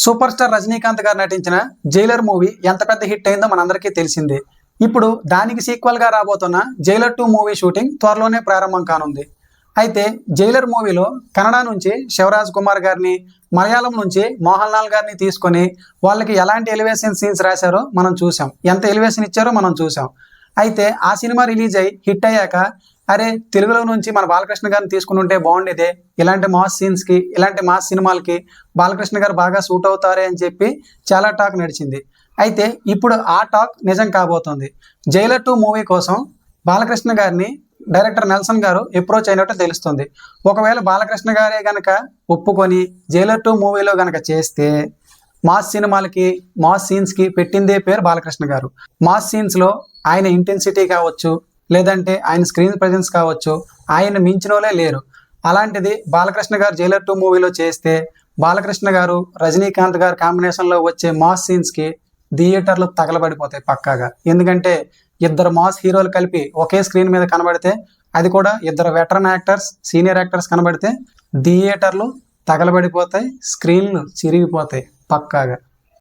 Super star Rajinikanth గారు నటించిన Jailer movie ఎంత పెద్ద హిట్ అయిందో మనందరికీ తెలిసిందే. ఇప్పుడు దానికి సీక్వెల్ గా రాబోతున్న జైలర్ 2 మూవీ షూటింగ్ త్వరలోనే ప్రారంభం కానుంది. అయితే జైలర్ మూవీలో కన్నడ నుంచి శివరాజ్ కుమార్ గారిని, మలయాళం నుంచి మోహన్ లాల్ గారిని తీసుకొని వాళ్ళకి ఎలాంటి ఎలివేషన్ సీన్స్ రాశారో మనం చూసాం, ఎంత ఎలివేషన్ ఇచ్చారో మనం చూసాం. అయితే ఆ సినిమా రిలీజ్ అయ్యి హిట్ అయ్యాక అరే తెలుగులో నుంచి మన బాలకృష్ణ గారిని తీసుకుని ఉంటే బాగుండేదే, ఇలాంటి మాస్ సీన్స్ కి ఇలాంటి మాస్ సినిమాలకి బాలకృష్ణ గారు బాగా సూట్ అవుతారే అని చెప్పి చాలా టాక్ నడిచింది. అయితే ఇప్పుడు ఆ టాక్ నిజం కాబోతోంది. జైలర్ 2 మూవీ కోసం బాలకృష్ణ గారిని డైరెక్టర్ నెల్సన్ గారు అప్రోచ్ అయినట్టు తెలుస్తుంది. ఒకవేళ బాలకృష్ణ గారే గనక ఒప్పుకొని జైలర్ 2 మూవీలో గనక చేస్తే మాస్ సినిమాలకి మాస్ సీన్స్ కి పెట్టిందే పేరు బాలకృష్ణ గారు. మాస్ సీన్స్ లో ఆయన ఇంటెన్సిటీ కావచ్చు, లేదంటే ఆయన స్క్రీన్ ప్రెజెన్స్ కావచ్చు, ఆయన మించినోలే లేరు. అలాంటిది బాలకృష్ణ గారు జైలర్ 2 మూవీలో చేస్తే బాలకృష్ణ గారు రజనీకాంత్ గారు కాంబినేషన్లో వచ్చే మాస్ సీన్స్కి థియేటర్లు తగలబడిపోతాయి పక్కాగా. ఎందుకంటే ఇద్దరు మాస్ హీరోలు కలిపి ఒకే స్క్రీన్ మీద కనబడితే, అది కూడా ఇద్దరు వెటరన్ యాక్టర్స్, సీనియర్ యాక్టర్స్ కనబడితే థియేటర్లు తగలబడిపోతాయి, స్క్రీన్లు చిరిగిపోతాయి పక్కాగా.